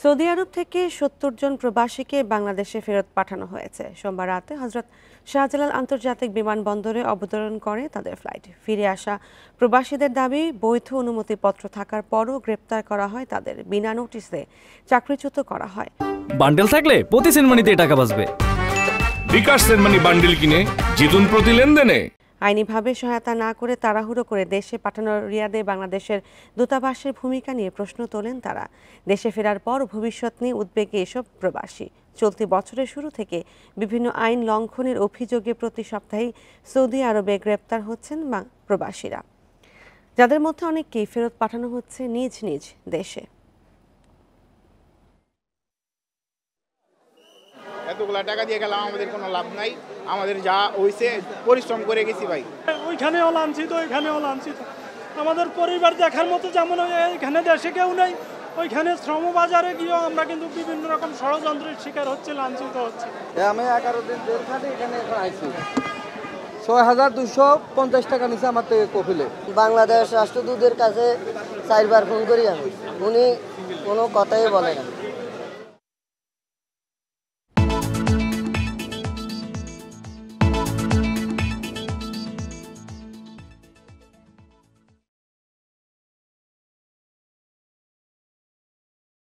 Saudi আরব থেকে ৭০ জন প্রবাসীকে বাংলাদেশে ফেরত পাঠানো হয়েছে। সোমবার রাতে হজরত শাহজালাল আন্তর্জাতিক বিমানবন্দরে অবতরণ করে তাদের ফ্লাইট। ফিরে আসা প্রবাসীদের দাবি, বৈধ অনুমতিপত্র থাকার পরও গ্রেপ্তার করা হয় তাদের, বিনা নোটিশে চাকরিচ্যুত করা হয়। বান্ডেল থাকলে প্রতি সেনমানিতে টাকা বাঁচবে। বিকাশ সেনমানি বান্ডেল কিনে জিতুন প্রতি লেনদেনে। আইনিভাবে সহায়তা না করে তাড়াহুড়ো করে দেশে পাঠানোর রিয়াদে বাংলাদেশের দূতাবাসের ভূমিকা নিয়ে প্রশ্ন তোলেন তারা। দেশে ফেরার পর ভবিষ্যৎ নিয়ে উদ্বেগে এসব প্রবাসী। চলতি বছরের শুরু থেকে বিভিন্ন আইন লঙ্ঘনের অভিযোগে প্রতি সপ্তাহেই সৌদি আরবে গ্রেপ্তার হচ্ছেন প্রবাসীরা, যাদের মধ্যে অনেককেই ফেরত পাঠানো হচ্ছে নিজ নিজ দেশে। এতগুলা টাকা দিয়ে গেলাম, আমাদের কোনো লাভ নাই। আমাদের যা হইছে পরিশ্রম করে গেছি ভাই। ওইখানেও লাঞ্ছিত, ওইখানেও লাঞ্ছিত। আমাদের পরিবার দেখার মতো যেমন এখানে দেশে কেউ নেই, ওইখানে শ্রমবাজারে গিয়েও আমরা কিন্তু বিভিন্ন রকম ষড়যন্ত্রের শিকার হচ্ছে, লাঞ্ছিত হচ্ছে। আমি 11 দিন জেল খাটি, এখানে এখন আইছি। ৬,২৫০ টাকা নিচে আমার থেকে কফিলে। বাংলাদেশ রাষ্ট্রদূতের কাছে 4বার ফোন করি আমি, উনি কোনো কথাই বলে না।